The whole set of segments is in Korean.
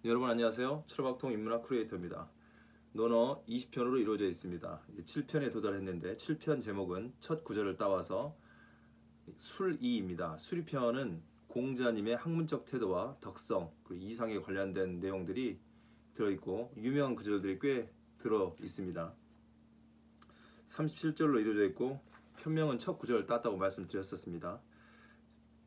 여러분 안녕하세요. 철학통 인문학 크리에이터입니다. 논어 20편으로 이루어져 있습니다. 7편에 도달했는데 7편 제목은 첫 구절을 따와서 술이입니다. 수리편은 공자님의 학문적 태도와 덕성, 그리고 이상에 관련된 내용들이 들어있고 유명한 구절들이 꽤 들어 있습니다. 37절로 이루어져 있고 편명은 첫 구절을 땄다고 말씀드렸었습니다.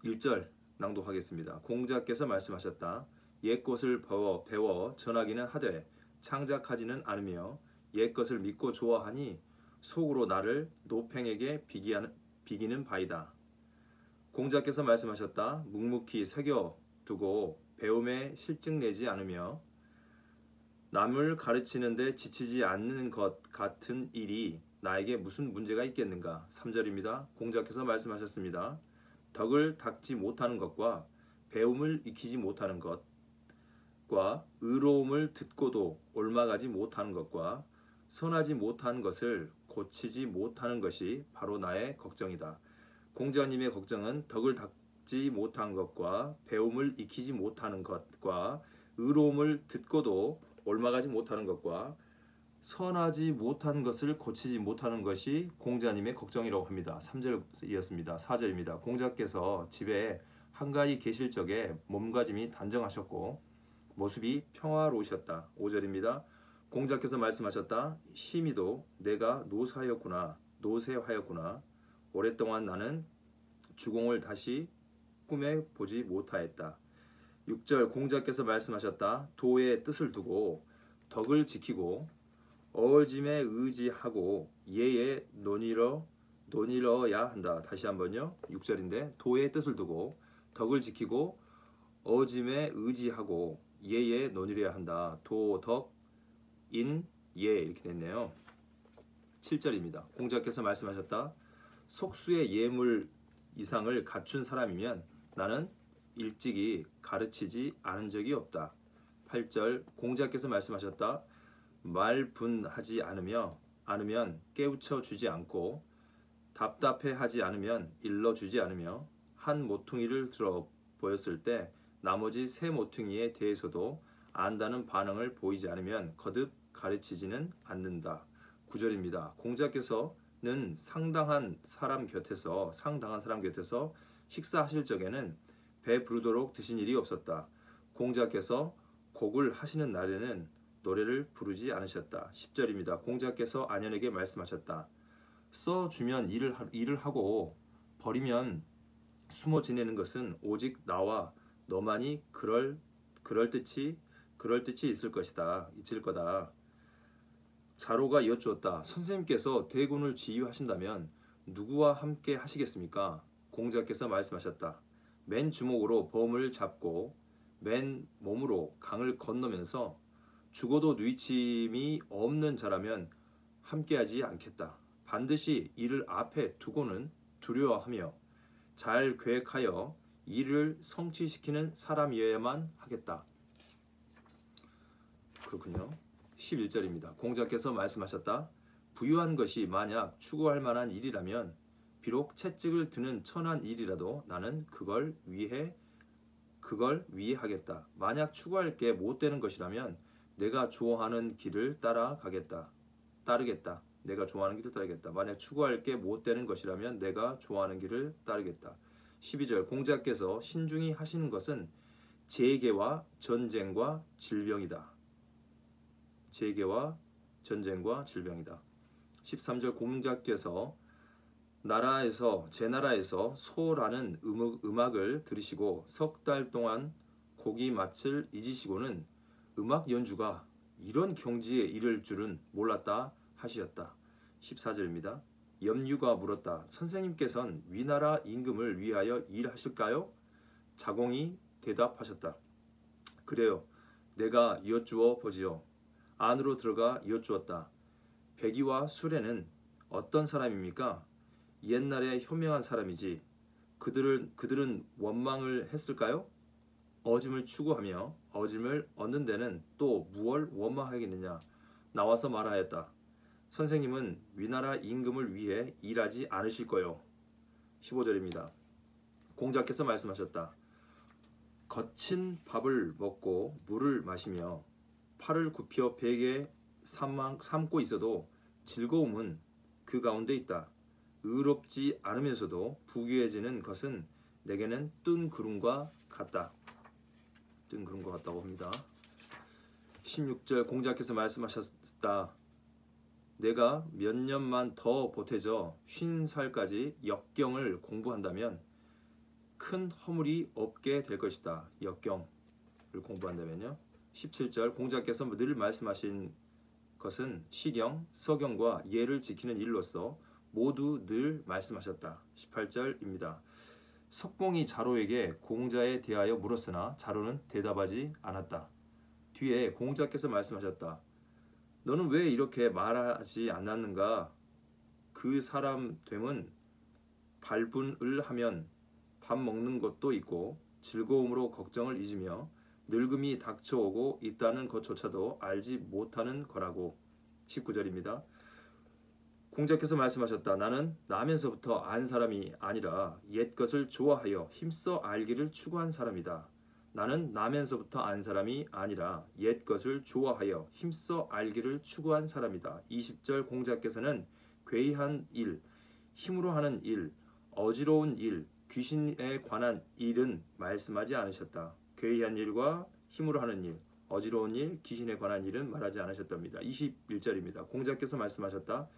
1절 낭독하겠습니다. 공자께서 말씀하셨다. 옛것을 배워 전하기는 하되 창작하지는 않으며 옛것을 믿고 좋아하니 속으로 나를 노팽에게 비기는 바이다. 공자께서 말씀하셨다. 묵묵히 새겨두고 배움에 실증내지 않으며 남을 가르치는데 지치지 않는 것 같은 일이 나에게 무슨 문제가 있겠는가. 3절입니다. 공자께서 말씀하셨습니다. 덕을 닦지 못하는 것과 배움을 익히지 못하는 것과 의로움을 듣고도 옮아가지 못하는 것과 선하지 못한 것을 고치지 못하는 것이 바로 나의 걱정이다. 공자님의 걱정은 덕을 닦지 못한 것과 배움을 익히지 못하는 것과 의로움을 듣고도 옮아가지 못하는 것과 선하지 못한 것을 고치지 못하는 것이 공자님의 걱정이라고 합니다. 3절이었습니다. 4절입니다. 공자께서 집에 한가히 계실 적에 몸가짐이 단정하셨고 모습이 평화로우셨다. 5절입니다. 공자께서 말씀하셨다. 심히도 내가 노쇠하였구나. 오랫동안 나는 주공을 다시 꿈에 보지 못하였다. 6절 공자께서 말씀하셨다. 도의 뜻을 두고 덕을 지키고 어짐에 의지하고 예에 논의러야 한다. 다시 한번요. 6절인데 도의 뜻을 두고 덕을 지키고 어짐에 의지하고 예에 논의려야 한다. 도덕인 예 이렇게 됐네요. 7절입니다. 공자께서 말씀하셨다. 속수의 예물 이상을 갖춘 사람이면 나는 일찍이 가르치지 않은 적이 없다. 8절 공자께서 말씀하셨다. 말분하지 않으면 깨우쳐 주지 않고 답답해하지 않으면 일러주지 않으며 한 모퉁이를 들어 보였을 때 나머지 세 모퉁이에 대해서도 안다는 반응을 보이지 않으면 거듭 가르치지는 않는다. 9절입니다. 공자께서는 상당한 사람 곁에서 식사하실 적에는 배 부르도록 드신 일이 없었다. 공자께서 곡을 하시는 날에는 노래를 부르지 않으셨다. 10절입니다. 공자께서 안현에게 말씀하셨다. 써주면 일을 하고 버리면 숨어 지내는 것은 오직 나와 너만이 그럴듯이 있을 거다. 자로가 이어주었다. 선생님께서 대군을 지휘하신다면 누구와 함께 하시겠습니까? 공자께서 말씀하셨다. 맨 주먹으로 범을 잡고 맨 몸으로 강을 건너면서 죽어도 누이침이 없는 자라면 함께하지 않겠다. 반드시 이를 앞에 두고는 두려워하며 잘 계획하여 이를 성취시키는 사람이어야만 하겠다. 그렇군요. 11절입니다. 공자께서 말씀하셨다. 부유한 것이 만약 추구할 만한 일이라면 비록 채찍을 드는 천한 일이라도 나는 그걸 위해 하겠다. 만약 추구할 게 못 되는 것이라면 내가 좋아하는 길을 따르겠다. 내가 좋아하는 길을 따르겠다. 만약 추구할 게 못 되는 것이라면 내가 좋아하는 길을 따르겠다. 12절 공자께서 신중히 하시는 것은 재계와 전쟁과 질병이다. 13절 공자께서 제 나라에서 소라는 음악을 들으시고 석 달 동안 고기 맛을 잊으시고는 음악 연주가 이런 경지에 이를 줄은 몰랐다 하시었다. 14절입니다. 염류가 물었다. 선생님께서는 위나라 임금을 위하여 일하실까요? 자공이 대답하셨다. 그래요. 내가 이어주어 보지요. 안으로 들어가 이어주었다. 백이와 수레는 어떤 사람입니까? 옛날에 현명한 사람이지. 그들은 원망을 했을까요? 어짐을 추구하며 어짐을 얻는 데는 또 무얼 원망하겠느냐. 나와서 말하였다. 선생님은 위나라 임금을 위해 일하지 않으실 거요. 15절입니다. 공자께서 말씀하셨다. 거친 밥을 먹고 물을 마시며 팔을 굽혀 베개 삼고 있어도 즐거움은 그 가운데 있다. 의롭지 않으면서도 부귀해지는 것은 내게는 뜬 구름과 같다. 뜬 구름과 같다고 합니다. 16절 공자께서 말씀하셨다. 내가 몇 년만 더 보태져 50살까지 역경을 공부한다면 큰 허물이 없게 될 것이다. 역경을 공부한다면요. 17절 공자께서 늘 말씀하신 것은 시경, 서경과 예를 지키는 일로서 모두 늘 말씀하셨다. 18절입니다. 석봉이 자로에게 공자에 대하여 물었으나 자로는 대답하지 않았다. 뒤에 공자께서 말씀하셨다. 너는 왜 이렇게 말하지 않았는가? 그 사람 됨은 발분을 하면 밥 먹는 것도 있고 즐거움으로 걱정을 잊으며 늙음이 닥쳐오고 있다는 것조차도 알지 못하는 거라고. 19절입니다. 공자께서 말씀하셨다. 나는 나면서부터 안 사람이 아니라 옛 것을 좋아하여 힘써 알기를 추구한 사람이다. 나는 나면서부터 안 사람이 아니라 옛 것을 좋아하여 힘써 알기를 추구한 사람이다. 20절 공자께서는 괴이한 일, 힘으로 하는 일, 어지러운 일, 귀신에 관한 일은 말씀하지 않으셨다. 괴이한 일과 힘으로 하는 일, 어지러운 일, 귀신에 관한 일은 말하지 않으셨답니다. 21절입니다. 공자께서 말씀하셨다.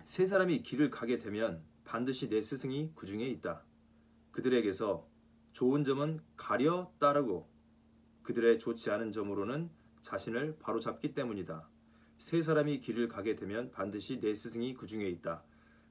세 사람이 길을 가게 되면 반드시 내 스승이 그 중에 있다. 그들에게서 좋은 점은 가려 따르고 그들의 좋지 않은 점으로는 자신을 바로잡기 때문이다. 세 사람이 길을 가게 되면 반드시 내 스승이 그 중에 있다.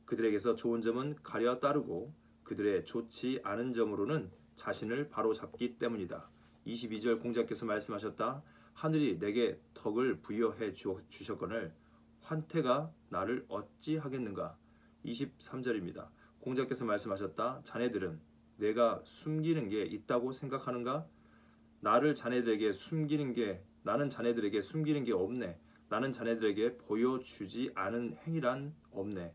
그들에게서 좋은 점은 가려 따르고 그들의 좋지 않은 점으로는 자신을 바로잡기 때문이다. 22절 공자께서 말씀하셨다. 하늘이 내게 덕을 부여해 주셨거늘 환태가 나를 어찌 하겠는가. 23절입니다. 공자께서 말씀하셨다. 자네들은 내가 숨기는 게 있다고 생각하는가? 나는 자네들에게 숨기는 게 없네. 나는 자네들에게 보여주지 않은 행위란 없네.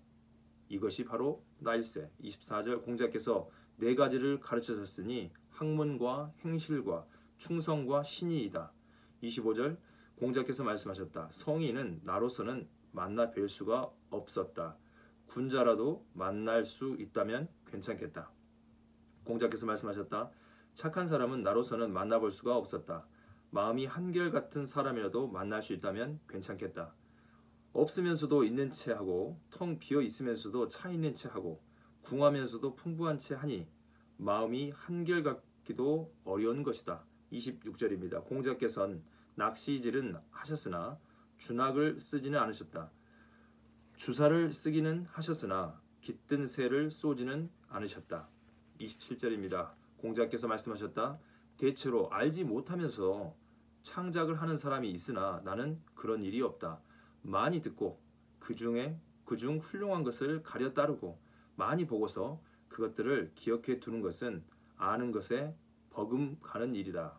이것이 바로 나일세. 24절 공자께서 네 가지를 가르치셨으니 학문과 행실과 충성과 신의이다. 25절 공자께서 말씀하셨다. 성인은 나로서는 만나 뵐 수가 없었다. 군자라도 만날 수 있다면 괜찮겠다. 공자께서 말씀하셨다. 착한 사람은 나로서는 만나볼 수가 없었다. 마음이 한결같은 사람이라도 만날 수 있다면 괜찮겠다. 없으면서도 있는 채 하고 텅 비어 있으면서도 차 있는 채 하고 궁하면서도 풍부한 채 하니 마음이 한결같기도 어려운 것이다. 26절입니다. 공자께서는 낚시질은 하셨으나 준학을 쓰지는 않으셨다. 주사를 쓰기는 하셨으나 깃든 새를 쏘지는 않으셨다. 27절입니다. 공자께서 말씀하셨다. 대체로 알지 못하면서 창작을 하는 사람이 있으나 나는 그런 일이 없다. 많이 듣고 그중 훌륭한 것을 가려 따르고 많이 보고서 그것들을 기억해 두는 것은 아는 것에 버금가는 일이다.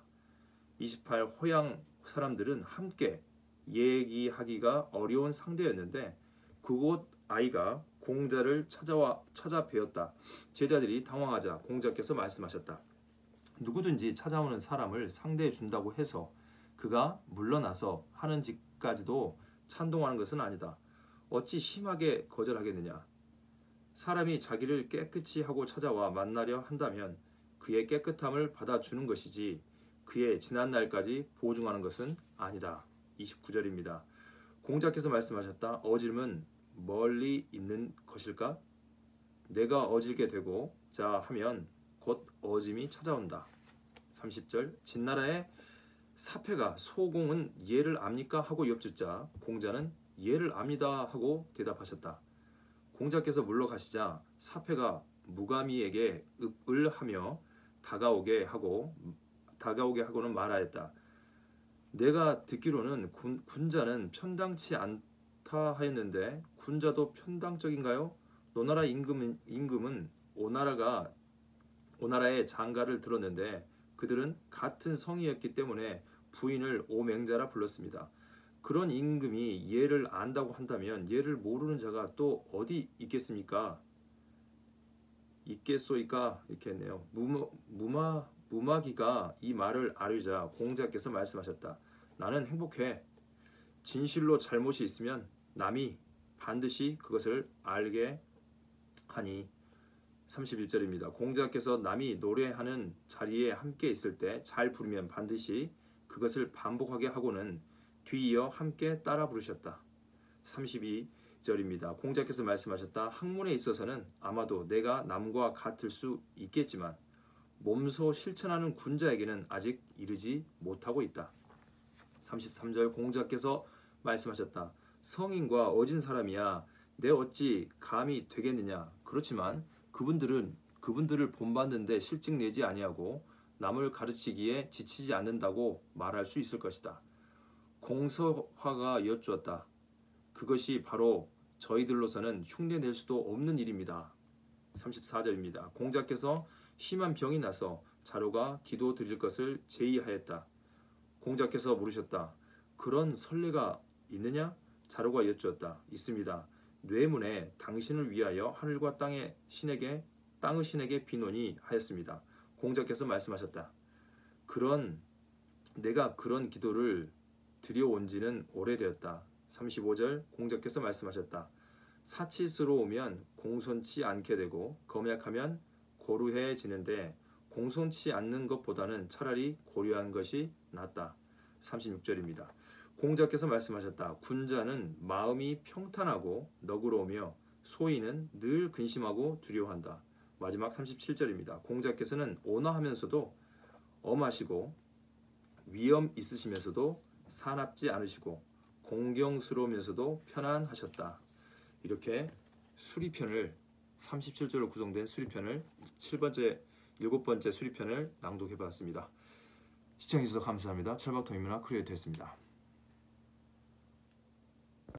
28 호양 사람들은 함께 얘기하기가 어려운 상대였는데 그곳 아이가 공자를 찾아 배웠다. 제자들이 당황하자 공자께서 말씀하셨다. 누구든지 찾아오는 사람을 상대해 준다고 해서 그가 물러나서 하는 짓까지도 찬동하는 것은 아니다. 어찌 심하게 거절하겠느냐. 사람이 자기를 깨끗이 하고 찾아와 만나려 한다면 그의 깨끗함을 받아주는 것이지 그의 지난 날까지 보증하는 것은 아니다. 29절입니다. 공자께서 말씀하셨다. 어질은 멀리 있는 것일까? 내가 어질게 되고 자 하면 곧 어짐이 찾아온다. 30절 진나라의 사패가 소공은 예를 압니까? 하고 여쭙자 공자는 예를 압니다 하고 대답하셨다. 공자께서 물러가시자 사패가 무가미에게 읍을 하며 다가오게 하고는 말하였다. 내가 듣기로는 군자는 편당치 않다 하였는데 군자도 편당적인가요? 노나라 임금은 오나라의 장가를 들었는데 그들은 같은 성이었기 때문에 부인을 오맹자라 불렀습니다. 그런 임금이 예를 안다고 한다면 예를 모르는 자가 또 어디 있겠습니까? 있겠소이까? 이렇게 했네요. 무마귀가 이 말을 아뢰자 공자께서 말씀하셨다. 나는 행복해. 진실로 잘못이 있으면 남이 반드시 그것을 알게 하니. 31절입니다. 공자께서 남이 노래하는 자리에 함께 있을 때 잘 부르면 반드시 그것을 반복하게 하고는 뒤이어 함께 따라 부르셨다. 32절입니다. 공자께서 말씀하셨다. 학문에 있어서는 아마도 내가 남과 같을 수 있겠지만 몸소 실천하는 군자에게는 아직 이르지 못하고 있다. 33절 공자께서 말씀하셨다. 성인과 어진 사람이야 내 어찌 감이 되겠느냐. 그렇지만 그분들을 본받는데 실직 내지 아니하고 남을 가르치기에 지치지 않는다고 말할 수 있을 것이다. 공서화가 여쭈었다. 그것이 바로 저희들로서는 흉내낼 수도 없는 일입니다. 34절입니다. 공자께서 심한 병이 나서 자로가 기도 드릴 것을 제의하였다. 공자께서 물으셨다. 그런 선례가 있느냐? 자로가 여쭈었다. 있습니다. 뇌문에 당신을 위하여 하늘과 땅의 신에게 비노니 하였습니다. 공자께서 말씀하셨다. 내가 그런 기도를 드려온 지는 오래되었다. 35절 공자께서 말씀하셨다. 사치스러우면 공손치 않게 되고 검약하면 고루해지는데 공손치 않는 것보다는 차라리 고려한 것이 낫다. 36절입니다. 공자께서 말씀하셨다. 군자는 마음이 평탄하고 너그러우며 소인은 늘 근심하고 두려워한다. 마지막 37절입니다. 공자께서는 온화하면서도 엄하시고 위엄 있으시면서도 사납지 않으시고 공경스러우면서도 편안하셨다. 이렇게 수리편을 37절로 구성된 수리편을 7번째 수리편을 낭독해봤습니다. 시청해주셔서 감사합니다. 철박통 인문학 크리에이터였습니다.